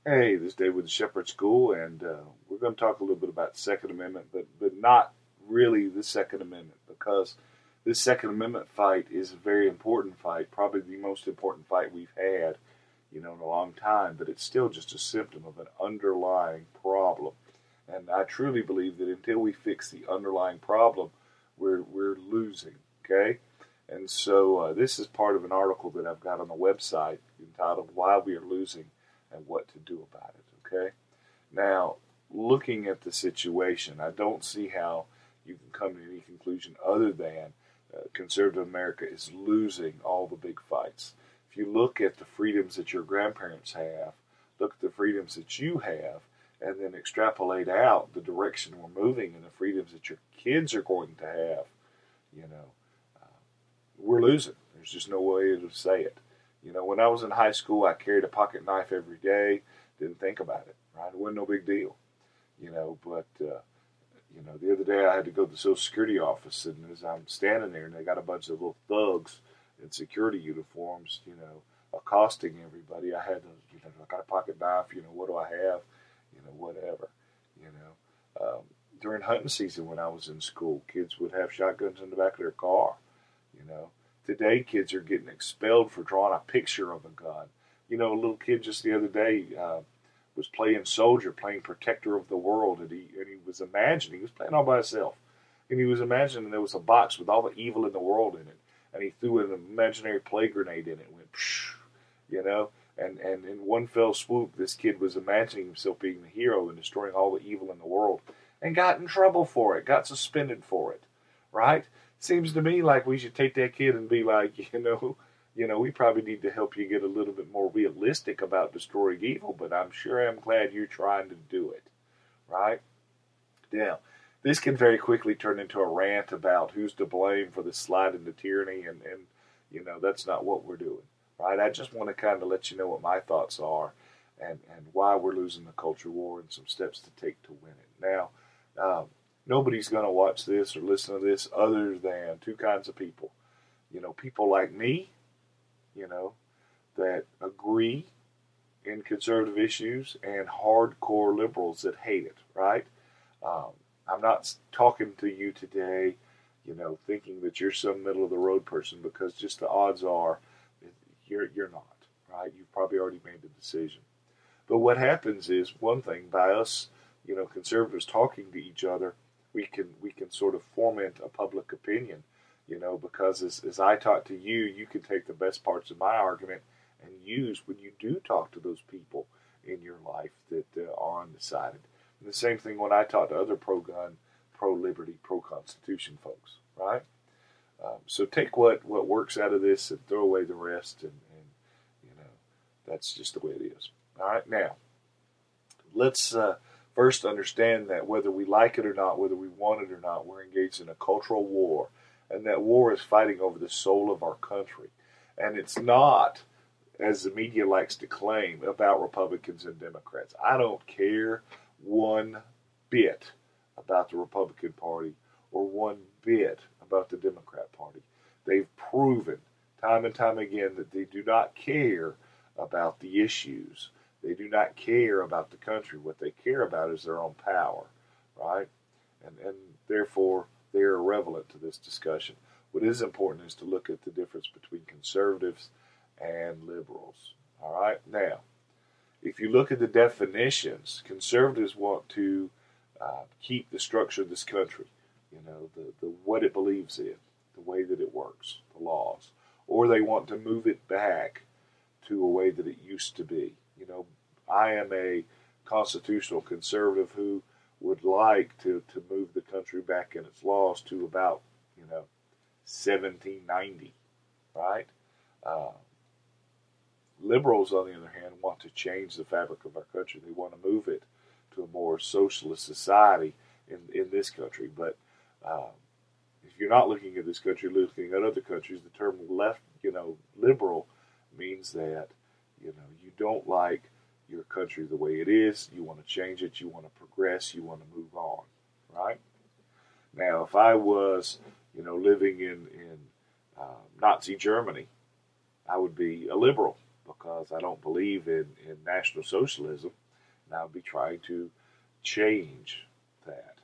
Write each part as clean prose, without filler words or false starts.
Hey, this is Dave with the Shepherd School, and we're going to talk a little bit about the Second Amendment, but not really the Second Amendment, because this Second Amendment fight is a very important fight, probably the most important fight we've had, in a long time. But it's still just a symptom of an underlying problem, and I truly believe that until we fix the underlying problem, we're losing. Okay, and so this is part of an article that I've got on the website entitled "Why We Are Losing and What to Do About It." Okay? Now, looking at the situation, I don't see how you can come to any conclusion other than conservative America is losing all the big fights. If you look at the freedoms that your grandparents have, look at the freedoms that you have, and then extrapolate out the direction we're moving and the freedoms that your kids are going to have, you know, we're losing. There's just no way to say it. When I was in high school, I carried a pocket knife every day. Didn't think about it, right? It wasn't no big deal, But the other day I had to go to the Social Security office, and as I'm standing there, and they got a bunch of little thugs in security uniforms, accosting everybody. I had to, I got a pocket knife. What do I have? Whatever. During hunting season when I was in school, kids would have shotguns in the back of their car. You know, Today kids are getting expelled for drawing a picture of a gun. A little kid just the other day was playing soldier, playing protector of the world, and he was imagining, he was playing all by himself, and he was imagining there was a box with all the evil in the world in it, and he threw an imaginary play grenade in it, and went, psh, and in one fell swoop, this kid was imagining himself being the hero and destroying all the evil in the world, and got in trouble for it, got suspended for it, right? Seems to me like we should take that kid and be like, we probably need to help you get a little bit more realistic about destroying evil, but I'm glad you're trying to do it, right? Now, this can very quickly turn into a rant about who's to blame for the slide into tyranny, and that's not what we're doing, right? I just want to kind of let you know what my thoughts are and why we're losing the culture war and some steps to take to win it. Now, nobody's going to watch this or listen to this other than two kinds of people. People like me, that agree in conservative issues, and hardcore liberals that hate it, right? I'm not talking to you today, thinking that you're some middle of the road person, because just the odds are you're not, right? You've probably already made the decision. But what happens is, one thing, by us, conservatives talking to each other, we can sort of foment a public opinion, because as I talk to you, you can take the best parts of my argument and use when you do talk to those people in your life that are undecided. And the same thing when I talk to other pro-gun, pro-liberty, pro-constitution folks, right? So take what works out of this and throw away the rest, and that's just the way it is. All right, now let's first understand that whether we like it or not, whether we want it or not, we're engaged in a cultural war, and that war is fighting over the soul of our country. And it's not, as the media likes to claim, about Republicans and Democrats. I don't care one bit about the Republican Party or one bit about the Democrat Party. They've proven time and time again that they do not care about the issues. They do not care about the country. What they care about is their own power, right? And therefore, they are irrelevant to this discussion. What is important is to look at the difference between conservatives and liberals, all right? Now, if you look at the definitions, conservatives want to keep the structure of this country, the what it believes in, the way that it works, the laws, or they want to move it back to a way that it used to be. I am a constitutional conservative who would like to move the country back in its laws to about, 1790, right? Liberals, on the other hand, want to change the fabric of our country. They want to move it to a more socialist society in this country. But if you're not looking at this country, looking at other countries, the term left, liberal means that, you don't like your country the way it is. You want to change it. You want to progress. You want to move on, right? Now, if I was, living in Nazi Germany, I would be a liberal. because I don't believe in National Socialism, and I'll be trying to change that,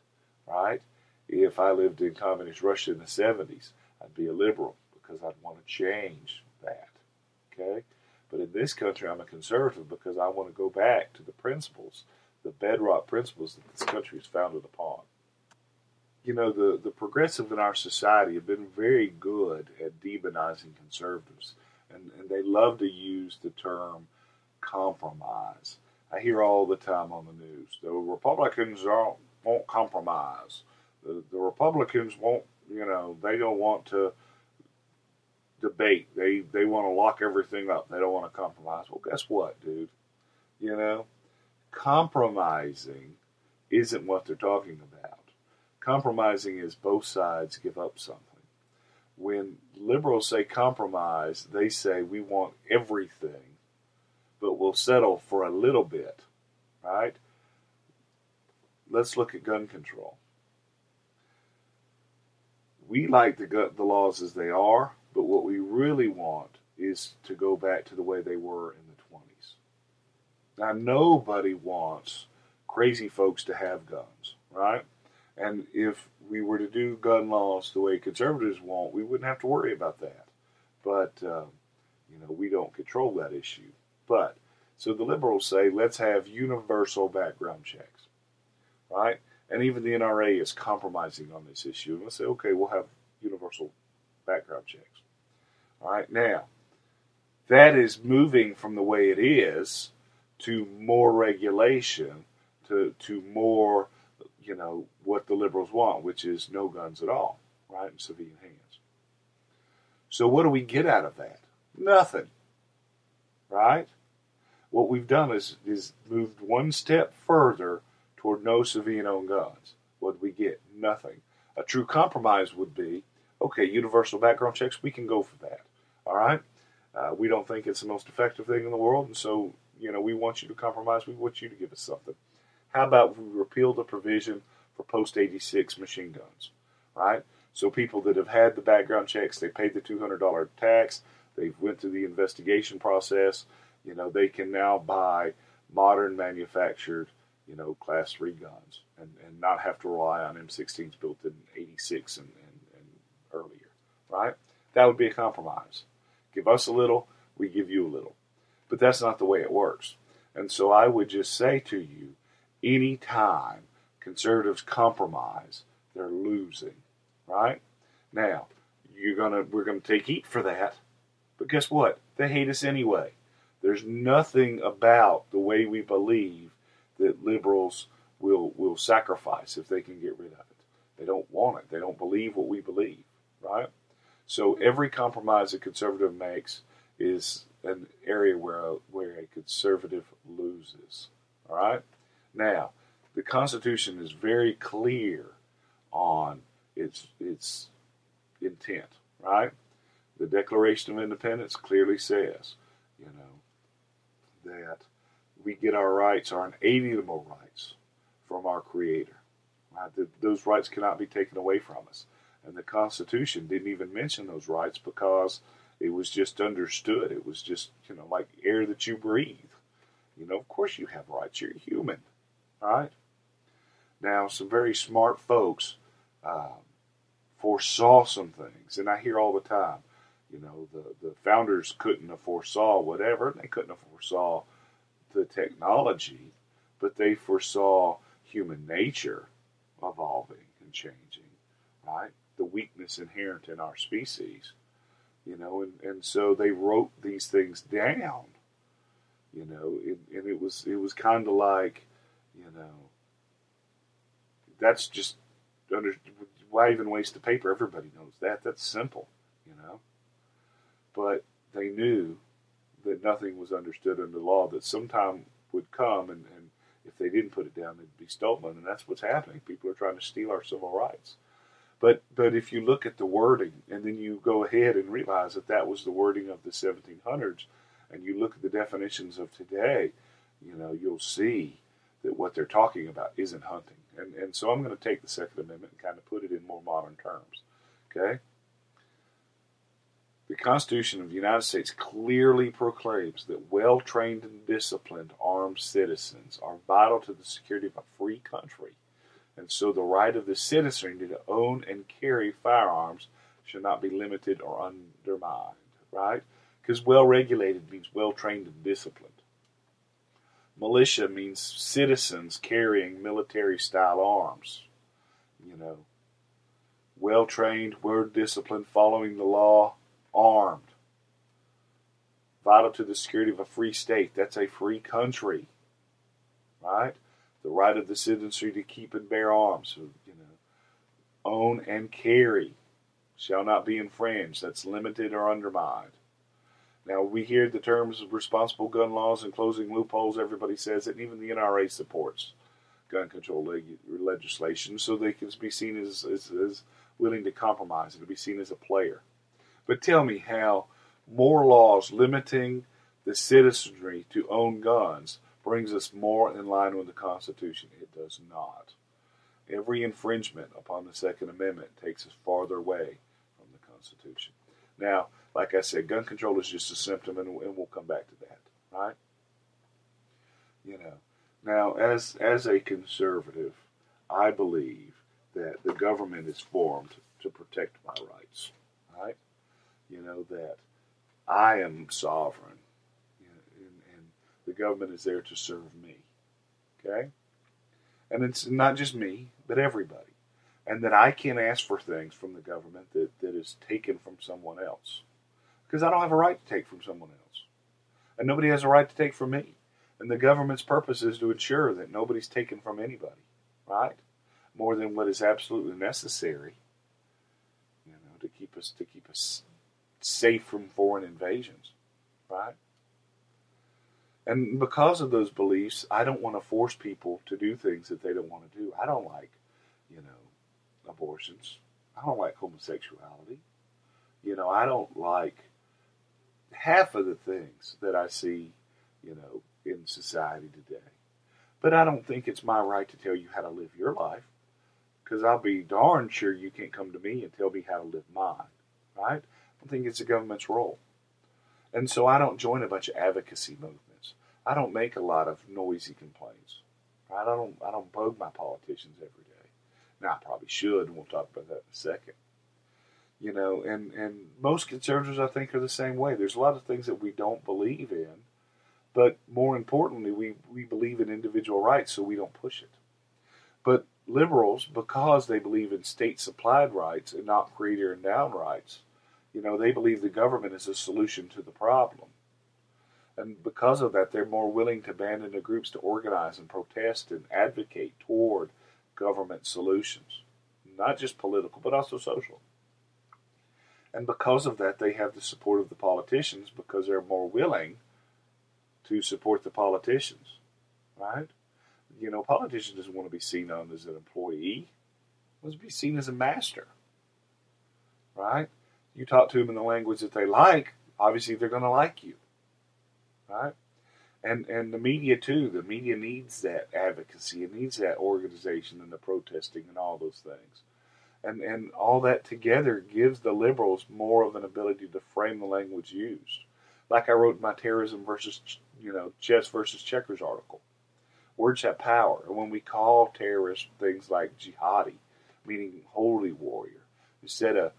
right? If I lived in communist Russia in the 70s, I'd be a liberal because I'd want to change that, okay? But in this country, I'm a conservative because I want to go back to the principles, the bedrock principles that this country is founded upon. You know, the progressives in our society have been very good at demonizing conservatives, and they love to use the term compromise. I hear all the time on the news, the Republicans won't compromise. The Republicans won't, they don't want to debate. They want to lock everything up. They don't want to compromise. Well, guess what, dude? Compromising isn't what they're talking about. Compromising is both sides give up something. When liberals say compromise, they say we want everything, but we'll settle for a little bit, right? Let's look at gun control. We like the laws as they are, but what we really want is to go back to the way they were in the 20s. Now, nobody wants crazy folks to have guns, right? And if we were to do gun laws the way conservatives want, we wouldn't have to worry about that. But, we don't control that issue. But, so the liberals say, let's have universal background checks, right? And even the NRA is compromising on this issue. And let's say, okay, we'll have universal background checks. All right, now, that is moving from the way it is to more regulation, to more, what the liberals want, which is no guns at all, right, in civilian hands. So what do we get out of that? Nothing, right? What we've done is moved one step further toward no civilian-owned guns. What do we get? Nothing. A true compromise would be, okay, universal background checks, we can go for that, all right? We don't think it's the most effective thing in the world, and so, we want you to compromise. We want you to give us something. How about we repeal the provision for post-86 machine guns, right? So people that have had the background checks, they paid the $200 tax, they've went through the investigation process, they can now buy modern manufactured, Class 3 guns and not have to rely on M16s built in 86 and earlier, right? That would be a compromise. Give us a little, we give you a little. But that's not the way it works. And so I would just say to you, any time conservatives compromise, they're losing, right? Now, we're gonna take heat for that, but guess what? They hate us anyway. There's nothing about the way we believe that liberals will sacrifice if they can get rid of it. They don't want it. They don't believe what we believe, right? So every compromise a conservative makes is an area where a conservative loses, all right? Now, the Constitution is very clear on its intent, right? The Declaration of Independence clearly says, that we get our rights, our inalienable rights, from our Creator. Right? Those rights cannot be taken away from us. And the Constitution didn't even mention those rights because it was just understood. It was just, like air that you breathe. Of course you have rights. You're human, right? Now, some very smart folks foresaw some things. And I hear all the time, the founders couldn't have foresaw whatever. They couldn't have foresaw the technology, but they foresaw human nature evolving and changing, right? The weakness inherent in our species, and so they wrote these things down, and it was kind of like, that's just why even waste the paper? Everybody knows that. That's simple, But they knew that nothing was understood under law, that sometime would come, and if they didn't put it down, they'd be stolen, and that's what's happening. People are trying to steal our civil rights. But if you look at the wording, and then you go ahead and realize that was the wording of the 1700s, and you look at the definitions of today, you'll see that what they're talking about isn't hunting. And so I'm going to take the Second Amendment and kind of put it in more modern terms, okay? The Constitution of the United States clearly proclaims that well-trained and disciplined armed citizens are vital to the security of a free country, and so the right of the citizenry to own and carry firearms should not be limited or undermined, right? Because well-regulated means well-trained and disciplined. Militia means citizens carrying military-style arms. Well-trained, well-disciplined, following the law, armed. Vital to the security of a free state. That's a free country, right? The right of the citizenry to keep and bear arms, own and carry, shall not be infringed. That's limited or undermined. Now, we hear the terms of responsible gun laws and closing loopholes. Everybody says it, and even the NRA supports gun control legislation, so they can be seen as willing to compromise and to be seen as a player. But tell me how more laws limiting the citizenry to own guns brings us more in line with the Constitution. It does not. Every infringement upon the Second Amendment takes us farther away from the Constitution. Now, like I said, gun control is just a symptom, and we'll come back to that, right? Now, as a conservative, I believe that the government is formed to protect my rights, right? That I am sovereign, and the government is there to serve me, okay? And it's not just me, but everybody. And that I can ask for things from the government that is taken from someone else. Because I don't have a right to take from someone else. And nobody has a right to take from me. And the government's purpose is to ensure that nobody's taken from anybody, right? More than what is absolutely necessary, to keep us safe from foreign invasions, right? And because of those beliefs, I don't want to force people to do things that they don't want to do. I don't like, abortions. I don't like homosexuality. I don't like half of the things that I see, in society today. But I don't think it's my right to tell you how to live your life, because I'll be darn sure you can't come to me and tell me how to live mine, right? I think it's the government's role. And so I don't join a bunch of advocacy movements. I don't make a lot of noisy complaints, right? I don't bug my politicians every day. Now, I probably should, and we'll talk about that in a second. And most conservatives, I think, are the same way. There's a lot of things that we don't believe in, but more importantly, we believe in individual rights, so we don't push it. But liberals, because they believe in state-supplied rights and not creator-endowed rights, they believe the government is a solution to the problem. And because of that, they're more willing to band into groups to organize and protest and advocate toward government solutions. Not just political, but also social. And because of that, they have the support of the politicians because they're more willing to support the politicians, right? Politicians doesn't want to be seen as an employee. Wants to be seen as a master, right? You talk to them in the language that they like, obviously they're going to like you, right? And the media too. The media needs that advocacy. It needs that organization and the protesting and all those things. And all that together gives the liberals more of an ability to frame the language used. Like I wrote in my terrorism versus, chess versus checkers article. Words have power. And when we call terrorists things like jihadi, meaning holy warrior, instead of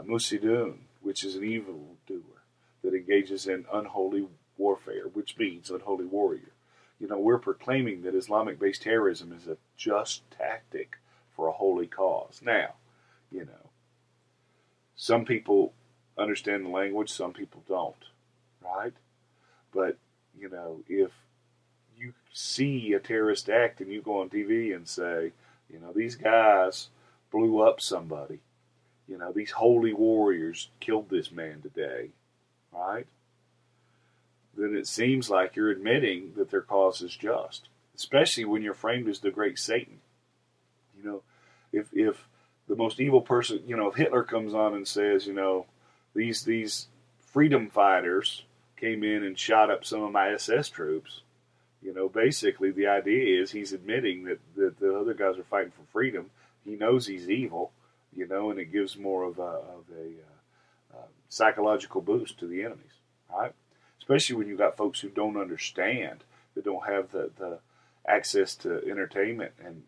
musidun, which is an evil doer that engages in unholy warfare, which means unholy warrior. We're proclaiming that Islamic-based terrorism is a just tactic for a holy cause. Now, some people understand the language, some people don't, right? But, if you see a terrorist act and you go on TV and say, these guys blew up somebody, these holy warriors killed this man today, right? Then it seems like you're admitting that their cause is just, especially when you're framed as the great Satan. If the most evil person, if Hitler comes on and says, these freedom fighters came in and shot up some of my SS troops, basically the idea is he's admitting that the other guys are fighting for freedom. He knows he's evil, and it gives more of a psychological boost to the enemies, right? Especially when you got folks who don't understand, that don't have the access to entertainment and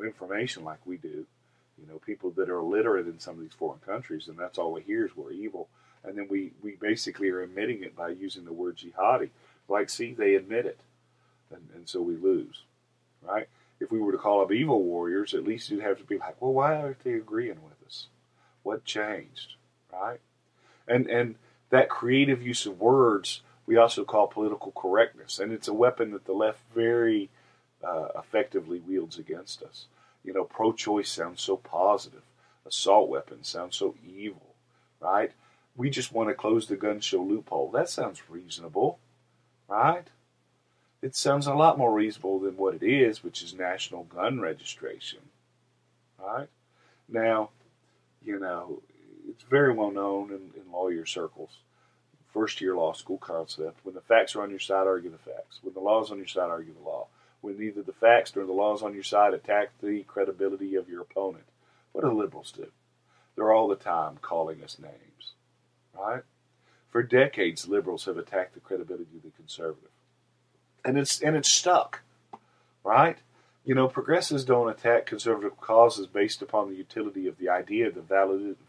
information like we do. People that are illiterate in some of these foreign countries, and that's all we hear is we're evil. And then we basically are admitting it by using the word jihadi. Like, see, they admit it. And so we lose, right? If we were to call up evil warriors, at least you'd have to be like, well, why aren't they agreeing with us? What changed, right? And that creative use of words we also call political correctness. And it's a weapon that the left very effectively wields against us. Pro-choice sounds so positive. Assault weapons sound so evil, right? We just want to close the gun show loophole. That sounds reasonable, right? It sounds a lot more reasonable than what it is, which is national gun registration, right? Now, it's very well known in lawyer circles, first-year law school concept. When the facts are on your side, argue the facts. When the law is on your side, argue the law. When neither the facts nor the laws on your side, attack the credibility of your opponent. What do the liberals do? They're all the time calling us names, right? For decades, liberals have attacked the credibility of the conservative. And it's stuck, right? Progressives don't attack conservative causes based upon the utility of the idea, the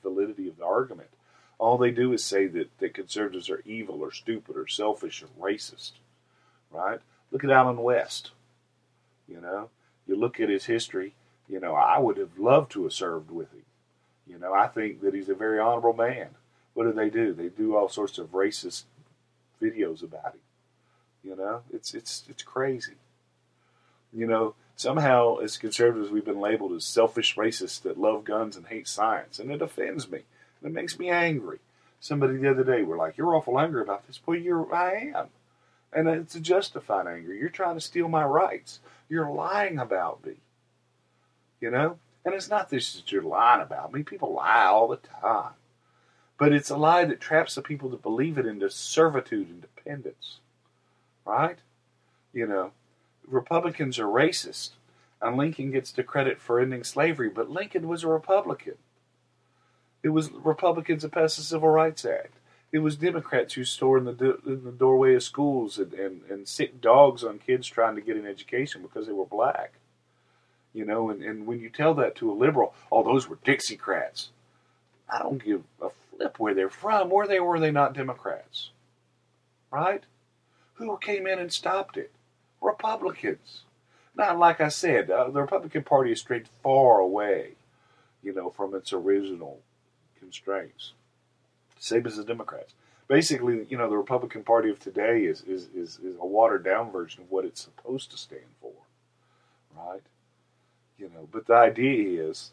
validity of the argument. All they do is say that conservatives are evil or stupid or selfish or racist, right? Look at Allen West. You look at his history, I would have loved to have served with him. I think that he's a very honorable man. What do? They do all sorts of racist videos about him. It's crazy. Somehow as conservatives we've been labeled as selfish racists that love guns and hate science, and it offends me. It makes me angry. Somebody the other day were like, "You're awful angry about this." Well, I am. And it's a justified anger. You're trying to steal my rights. You're lying about me. And it's not this that you're lying about me. People lie all the time. But it's a lie that traps the people that believe it into servitude and dependence. Right? Republicans are racist. And Lincoln gets the credit for ending slavery. But Lincoln was a Republican. It was Republicans that passed the Civil Rights Act. It was Democrats who stood in the doorway of schools and sick dogs on kids trying to get an education because they were black. And when you tell that to a liberal, oh, those were Dixiecrats. I don't give a flip where they're from. Were they not Democrats? Right? Who came in and stopped it? Republicans. Now, like I said, the Republican Party has strayed far away, from its original constraints. Same as the Democrats. Basically, the Republican Party of today is a watered down version of what it's supposed to stand for, right? But the idea is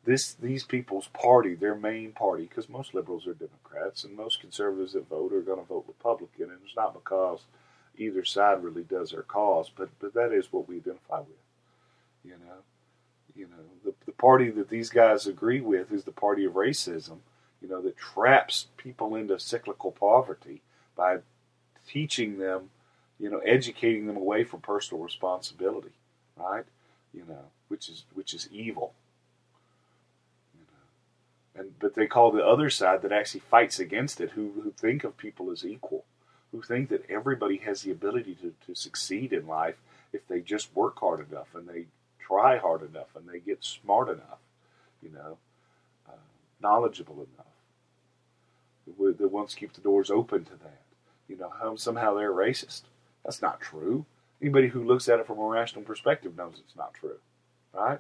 these people's party, their main party, because most liberals are Democrats and most conservatives that vote are going to vote Republican, and it's not because either side really does their cause, but that is what we identify with. The party that these guys agree with is the party of racism. That traps people into cyclical poverty by teaching them, educating them away from personal responsibility, right? Which is evil. But they call the other side that actually fights against it, who think of people as equal, who think that everybody has the ability to succeed in life if they just work hard enough and they try hard enough and they get smart enough, knowledgeable enough. That wants to keep the doors open to that. Somehow they're racist. That's not true. Anybody who looks at it from a rational perspective knows it's not true, right?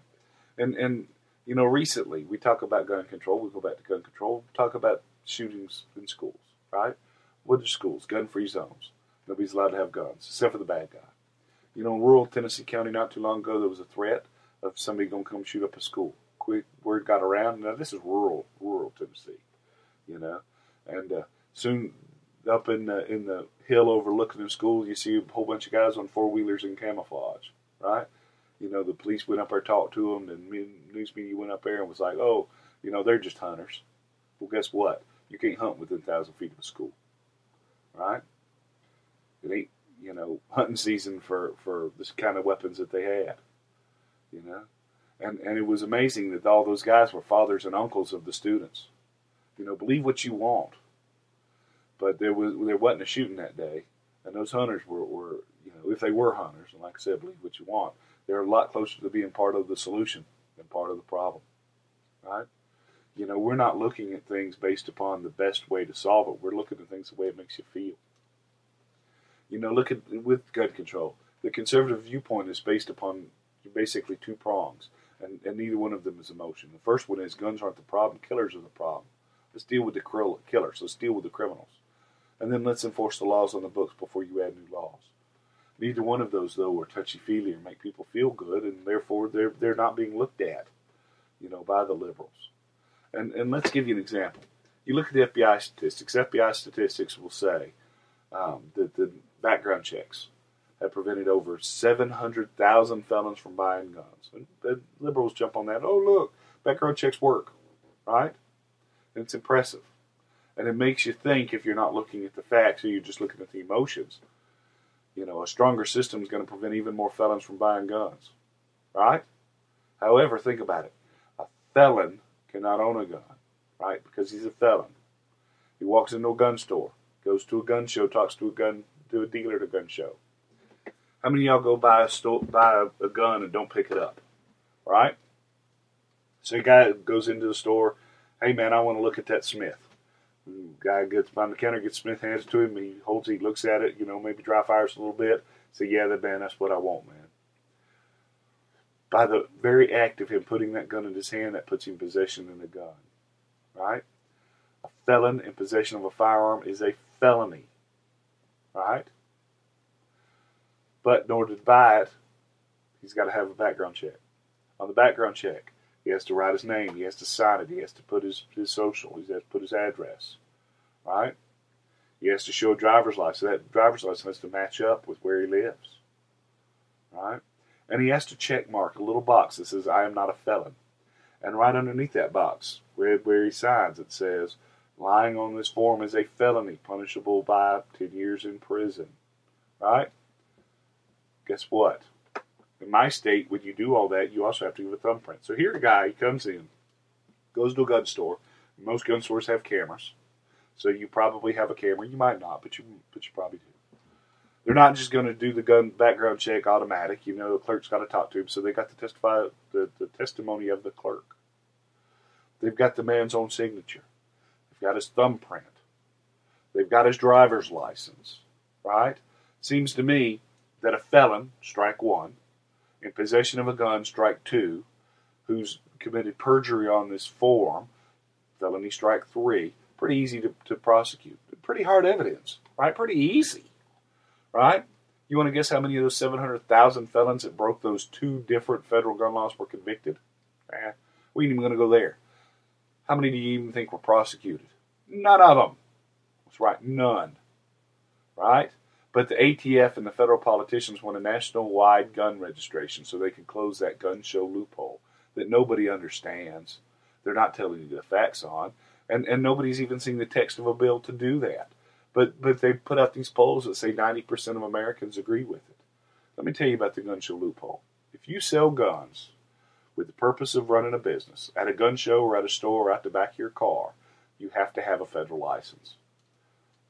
And recently we talk about gun control. We go back to gun control. We talk about shootings in schools, right? What are schools? Gun-free zones. Nobody's allowed to have guns except for the bad guy. In rural Tennessee County not too long ago, there was a threat of somebody going to come shoot up a school. Quick word got around. Now this is rural Tennessee, And soon up in the hill overlooking the school, you see a whole bunch of guys on four-wheelers in camouflage, right? The police went up there, talked to them, and news media went up there and was like, oh, they're just hunters. Well, guess what? You can't hunt within 1,000 feet of a school, right? It ain't, hunting season for this kind of weapons that they had, And it was amazing that all those guys were fathers and uncles of the students. Believe what you want. But there wasn't a shooting that day, and those hunters were if they were hunters, and like I said, believe what you want, they're a lot closer to being part of the solution than part of the problem, right? We're not looking at things based upon the best way to solve it. We're looking at things the way it makes you feel. Look at with gun control. The conservative viewpoint is based upon basically two prongs, and neither one of them is emotion. The first one is guns aren't the problem, killers are the problem. Let's deal with the killers. Let's deal with the criminals. And then let's enforce the laws on the books before you add new laws. Neither one of those, though, are touchy-feely or make people feel good, and therefore they're not being looked at, by the liberals. And let's give you an example. You look at the FBI statistics. FBI statistics will say that the background checks have prevented over 700,000 felons from buying guns. And the liberals jump on that. Oh, look, background checks work, right? And it's impressive. And it makes you think, if you're not looking at the facts or you're just looking at the emotions, a stronger system is going to prevent even more felons from buying guns, right? However, think about it. A felon cannot own a gun, right? Because he's a felon. He walks into a gun store, goes to a gun show, talks to a dealer at a gun show. How many of y'all go buy a gun and don't pick it up, right? So a guy goes into the store, hey man, I want to look at that Smith. Guy gets behind the counter, gets Smith, hands it to him. He looks at it, maybe dry fires a little bit. Say, yeah, that's what I want, man. By the very act of him putting that gun in his hand, that puts him in possession of the gun, right? A felon in possession of a firearm is a felony, right? But in order to buy it, he's got to have a background check. On the background check, he has to write his name. He has to sign it. He has to put his social. He has to put his address, right? He has to show a driver's license. That driver's license has to match up with where he lives, right? And he has to check mark a little box that says, I am not a felon. And right underneath that box, where he signs, it says, lying on this form is a felony punishable by 10 years in prison, right? Guess what? In my state, when you do all that, you also have to give a thumbprint. So here a guy, he comes in, goes to a gun store. Most gun stores have cameras. So you probably have a camera. You might not, but you probably do. They're not just going to do the gun background check automatic. The clerk's got to talk to him. So they got to testify the testimony of the clerk. They've got the man's own signature. They've got his thumbprint. They've got his driver's license, right? Seems to me that a felon, strike one, in possession of a gun, strike two, who's committed perjury on this form, felony strike three, pretty easy to prosecute. Pretty hard evidence, right? Pretty easy, right? You want to guess how many of those 700,000 felons that broke those two different federal gun laws were convicted? We ain't even going to go there. How many do you even think were prosecuted? None of them. That's right, none, right? But the ATF and the federal politicians want a national-wide gun registration so they can close that gun show loophole that nobody understands. They're not telling you the facts on. And nobody's even seen the text of a bill to do that. But they put out these polls that say 90% of Americans agree with it. Let me tell you about the gun show loophole. If you sell guns with the purpose of running a business at a gun show or at a store or out the back of your car, you have to have a federal license.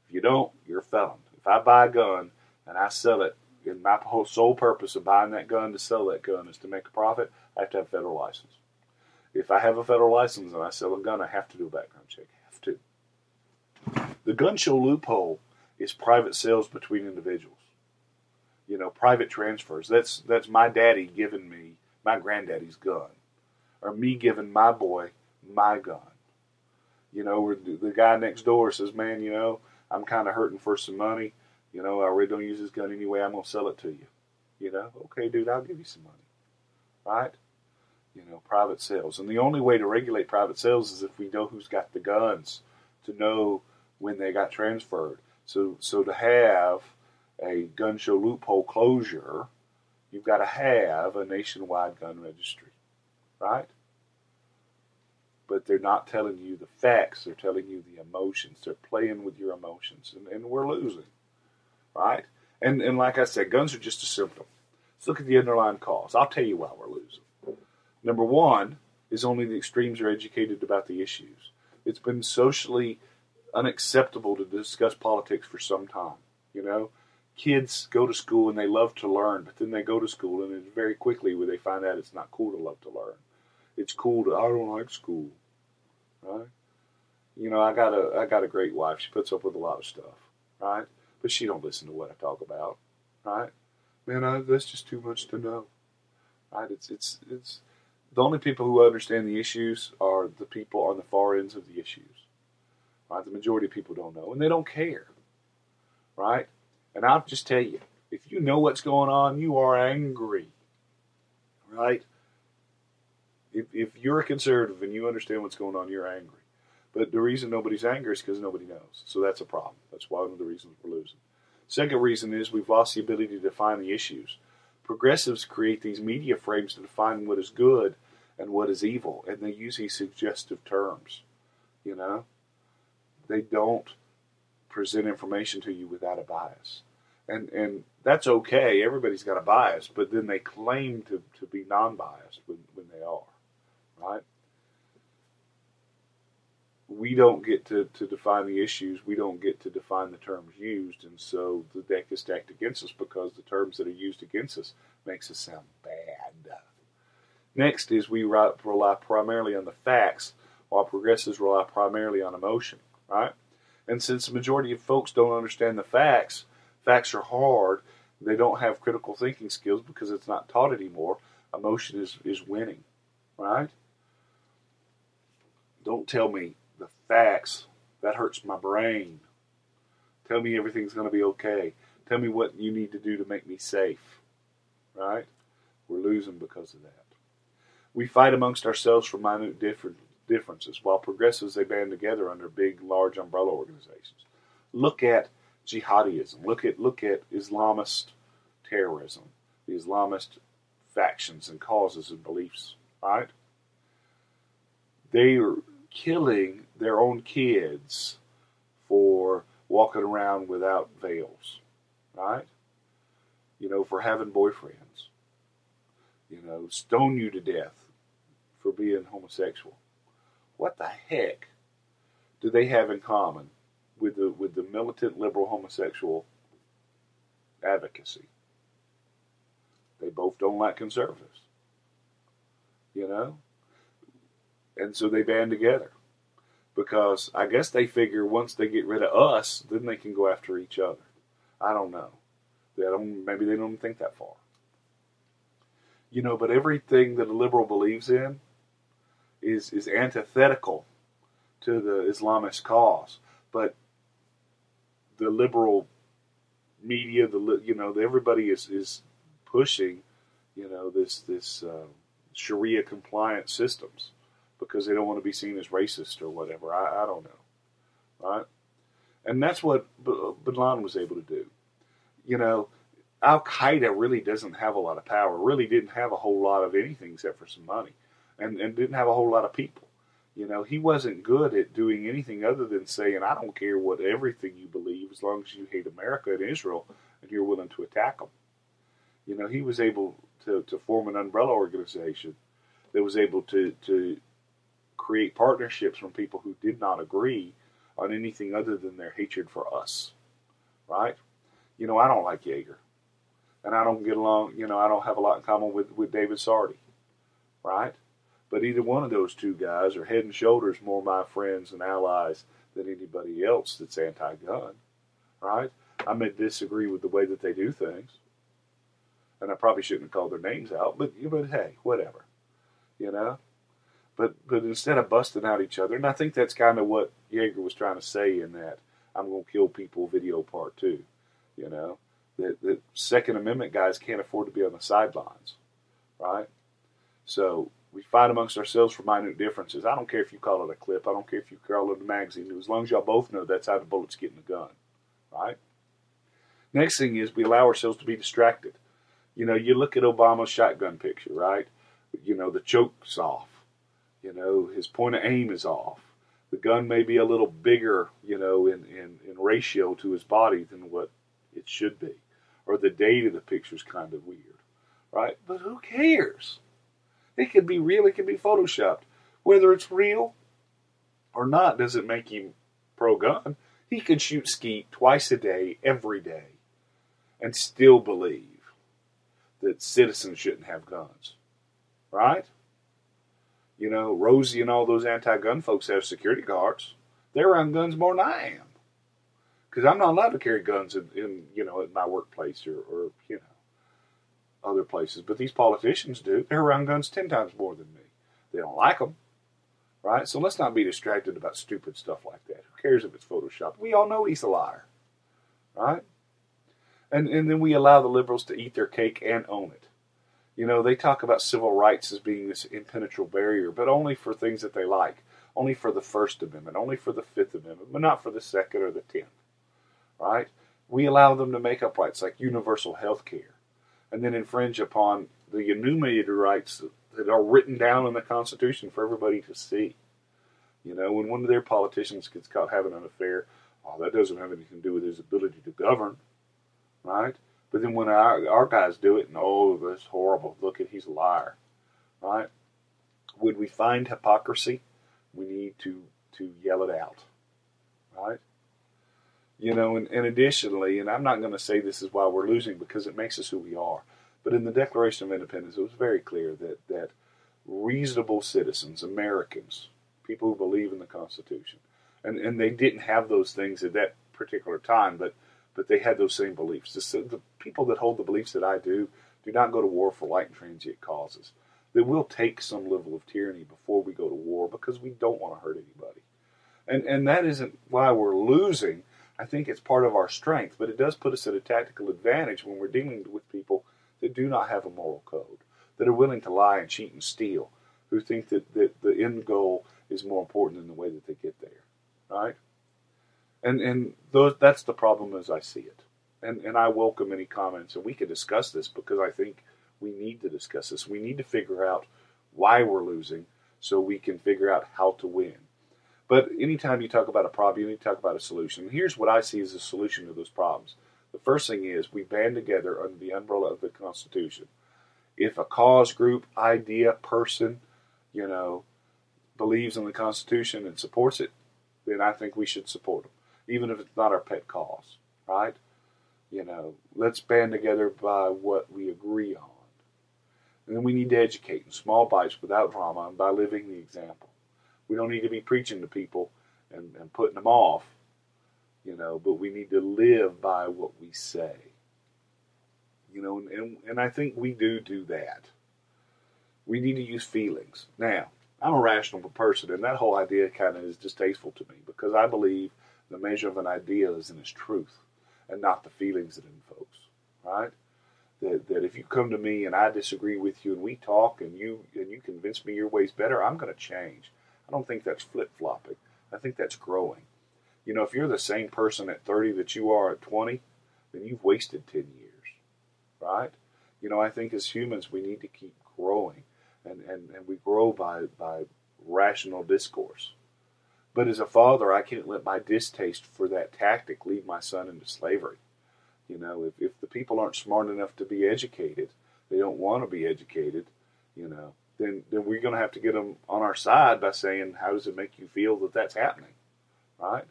If you don't, you're a felon. If I buy a gun and I sell it, and my whole sole purpose of buying that gun to sell that gun is to make a profit, I have to have a federal license. If I have a federal license and I sell a gun, I have to do a background check. I have to. The gun show loophole is private sales between individuals. Private transfers. That's my daddy giving me my granddaddy's gun, or me giving my boy my gun. Where the guy next door says, man, I'm kind of hurting for some money. I really don't use this gun anyway. I'm going to sell it to you. Okay, dude, I'll give you some money. Right? Private sales. And the only way to regulate private sales is if we know who's got the guns, to know when they got transferred. So to have a gun show loophole closure, you've got to have a nationwide gun registry. Right? But they're not telling you the facts. They're telling you the emotions. They're playing with your emotions. And we're losing. Right? And like I said, guns are just a symptom. Let's look at the underlying cause. I'll tell you why we're losing. Number one is only the extremes are educated about the issues. It's been socially unacceptable to discuss politics for some time. You know, kids go to school and they love to learn, but then they go to school and it's very quickly where they find out it's not cool to love to learn. It's cool to, I don't like school, right? You know, I got a great wife. She puts up with a lot of stuff, right? But she don't listen to what I talk about, right? Man, that's just too much to know, right? It's the only people who understand the issues are the people on the far ends of the issues, right? The majority of people don't know, and they don't care, right? And I'll just tell you, if you know what's going on, you are angry, right? If you're a conservative and you understand what's going on, you're angry. But the reason nobody's angry is because nobody knows. So that's a problem. That's one of the reasons we're losing. Second reason is we've lost the ability to define the issues. Progressives create these media frames to define what is good and what is evil, and they use these suggestive terms. You know, they don't present information to you without a bias, and that's okay. Everybody's got a bias, but then they claim to be non-biased when they are, right? We don't get to define the issues. We don't get to define the terms used, and so the deck is stacked against us because the terms that are used against us makes us sound bad. Next is we rely primarily on the facts, while progressives rely primarily on emotion, right? And since the majority of folks don't understand the facts, facts are hard. They don't have critical thinking skills because it's not taught anymore. Emotion is winning, right? Don't tell me the facts. That hurts my brain. Tell me everything's going to be okay. Tell me what you need to do to make me safe. Right? We're losing because of that. We fight amongst ourselves for minute differences, while progressives, they band together under big, large umbrella organizations. Look at jihadism. Look at Islamist terrorism, the Islamist factions and causes and beliefs. Right? They are killing their own kids for walking around without veils, right? You know, for having boyfriends. You know, stone you to death for being homosexual. What the heck do they have in common with the militant liberal homosexual advocacy? They both don't like conservatives. You know? And so they band together because I guess they figure once they get rid of us, then they can go after each other. I don't know. Maybe they don't think that far. You know, but everything that a liberal believes in is antithetical to the Islamist cause. But the liberal media, everybody is pushing, this Sharia compliant systems, because they don't want to be seen as racist or whatever. I don't know, right? And that's what Bin Laden was able to do. You know, Al-Qaeda really doesn't have a lot of power, really didn't have a whole lot of anything except for some money, and didn't have a whole lot of people. You know, he wasn't good at doing anything other than saying, I don't care what everything you believe as long as you hate America and Israel and you're willing to attack them. You know, he was able to form an umbrella organization that was able to create partnerships from people who did not agree on anything other than their hatred for us, right? You know, I don't like Yeager, and I don't get along, I don't have a lot in common with David Sardi, right? But either one of those two guys are head and shoulders more my friends and allies than anybody else that's anti-gun, right? I may disagree with the way that they do things, and I probably shouldn't have called their names out, but hey, whatever, But instead of busting out each other, and I think that's kind of what Yeager was trying to say in that I'm going to kill people video part 2, that Second Amendment guys can't afford to be on the sidelines, right? So we fight amongst ourselves for minute differences. I don't care if you call it a clip. I don't care if you call it a magazine. As long as y'all both know that's how the bullets get in the gun, right? Next thing is we allow ourselves to be distracted. You look at Obama's shotgun picture, right? The choke's off. His point of aim is off. The gun may be a little bigger, in ratio to his body than what it should be. Or the date of the picture's kind of weird, right? But who cares? It could be real, it could be photoshopped. Whether it's real or not doesn't make him pro-gun. He could shoot skeet twice a day, every day, and still believe that citizens shouldn't have guns. Right? You know, Rosie and all those anti-gun folks have security guards. They're around guns more than I am. Because I'm not allowed to carry guns in at my workplace or other places. But these politicians do. They're around guns 10 times more than me. They don't like them. Right? So let's not be distracted about stupid stuff like that. Who cares if it's Photoshopped? We all know he's a liar. Right? And then we allow the liberals to eat their cake and own it. You know, they talk about civil rights as being this impenetrable barrier, but only for things that they like. Only for the First Amendment, only for the Fifth Amendment, but not for the Second or the 10th. Right? We allow them to make up rights like universal health care and then infringe upon the enumerated rights that are written down in the Constitution for everybody to see. You know, when one of their politicians gets caught having an affair, that doesn't have anything to do with his ability to govern, right? But then when our guys do it, and that's horrible, look at, he's a liar, right? When we find hypocrisy, we need to yell it out, right? You know, and additionally, and I'm not going to say this is why we're losing because it makes us who we are, but in the Declaration of Independence, it was very clear that reasonable citizens, Americans, people who believe in the Constitution, and they didn't have those things at that particular time, but they had those same beliefs. The people that hold the beliefs that I do not go to war for light and transient causes. That we'll take some level of tyranny before we go to war because we don't want to hurt anybody. And that isn't why we're losing. I think it's part of our strength, but it does put us at a tactical advantage when we're dealing with people that do not have a moral code, that are willing to lie and cheat and steal, who think that the end goal is more important than the way that they get there, right? And that's the problem as I see it. And I welcome any comments, and we can discuss this because I think we need to discuss this. We need to figure out why we're losing so we can figure out how to win. But anytime you talk about a problem, you need to talk about a solution. Here's what I see as a solution to those problems. The first thing is we band together under the umbrella of the Constitution. If a cause, group, idea, person, believes in the Constitution and supports it, then I think we should support them, even if it's not our pet cause, right? Let's band together by what we agree on. And then we need to educate in small bites without drama and by living the example. We don't need to be preaching to people and putting them off, but we need to live by what we say. And I think we do that. We need to use feelings. Now, I'm a rational person, and that whole idea kind of is distasteful to me because I believe the measure of an idea is in its truth and not the feelings that it invokes, right? That if you come to me and I disagree with you and we talk and you convince me your way's better, I'm going to change. I don't think that's flip-flopping. I think that's growing. If you're the same person at 30 that you are at 20, then you've wasted 10 years, right? I think as humans we need to keep growing, and we grow by rational discourse. But as a father, I can't let my distaste for that tactic lead my son into slavery. If the people aren't smart enough to be educated, they don't want to be educated, then we're going to have to get them on our side by saying, how does it make you feel that that's happening, right?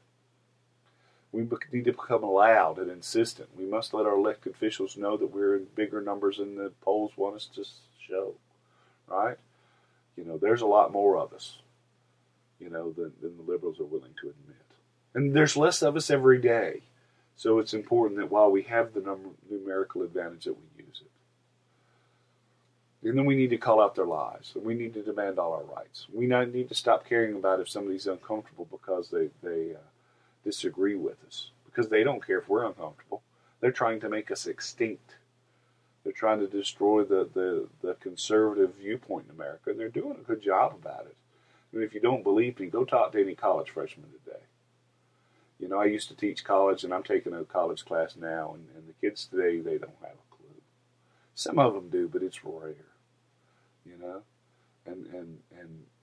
We need to become loud and insistent. We must let our elected officials know that we're in bigger numbers than the polls want us to show, right? There's a lot more of us, than the liberals are willing to admit. And there's less of us every day. So it's important that while we have the numerical advantage that we use it. And then we need to call out their lies. And we need to demand all our rights. We need to stop caring about if somebody's uncomfortable because they disagree with us. Because they don't care if we're uncomfortable. They're trying to make us extinct. They're trying to destroy the conservative viewpoint in America. And they're doing a good job about it. And if you don't believe me, go talk to any college freshman today. I used to teach college, and I'm taking a college class now, and the kids today, they don't have a clue. Some of them do, but it's rare, And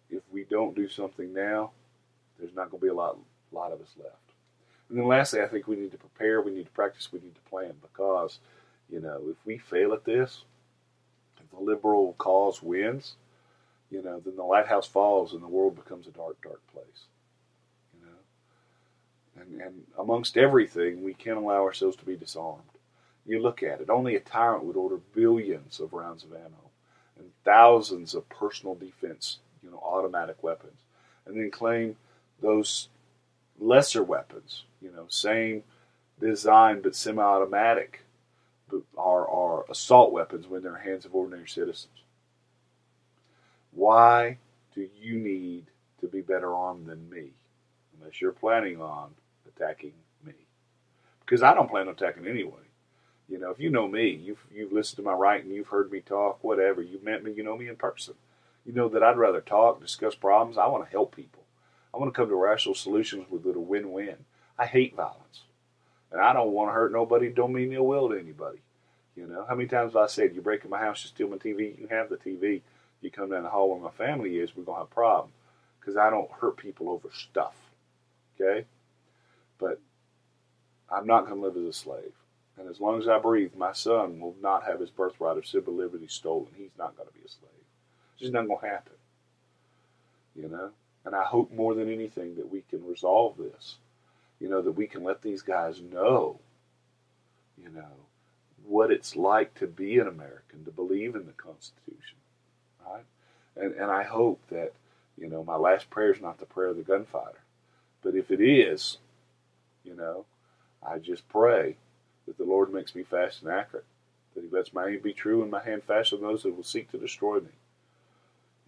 if we don't do something now, there's not going to be a lot of us left. And then lastly, I think we need to prepare, we need to practice, we need to plan, because, if we fail at this, if the liberal cause wins, then the lighthouse falls and the world becomes a dark, dark place. And amongst everything, we can't allow ourselves to be disarmed. You look at it, only a tyrant would order billions of rounds of ammo and thousands of personal defense, automatic weapons, and then claim those lesser weapons, same design but semi-automatic, are assault weapons when they're in the hands of ordinary citizens. Why do you need to be better armed than me, unless you're planning on attacking me? Because I don't plan on attacking anybody. If you know me, you've listened to my writing, you've heard me talk, whatever, you've met me, you know me in person. You know that I'd rather talk, discuss problems. I want to help people. I want to come to rational solutions with a win-win. I hate violence. And I don't want to hurt nobody, don't mean ill will to anybody. How many times have I said, you break in my house, you steal my TV, you can have the TV. You come down the hall where my family is, we're going to have a problem. Because I don't hurt people over stuff. Okay? But I'm not going to live as a slave. And as long as I breathe, my son will not have his birthright of civil liberty stolen. He's not going to be a slave. It's just not going to happen. And I hope more than anything that we can resolve this. That we can let these guys know, what it's like to be an American, to believe in the Constitution. Right? And I hope that, my last prayer is not the prayer of the gunfighter. But if it is, I just pray that the Lord makes me fast and accurate, that He lets my aim be true and my hand fast on those that will seek to destroy me.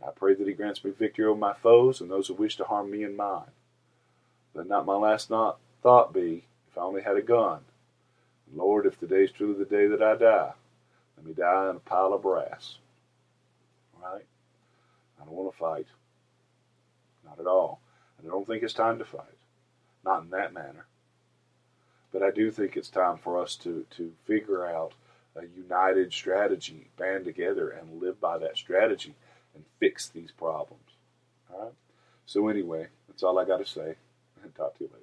I pray that He grants me victory over my foes and those who wish to harm me and mine. Let not my last thought be, if I only had a gun. And Lord, if today is truly the day that I die, let me die in a pile of brass. Right? I don't want to fight. Not at all. And I don't think it's time to fight. Not in that manner. But I do think it's time for us to figure out a united strategy, band together, and live by that strategy and fix these problems. All right? So anyway, that's all I got to say. And talk to you later.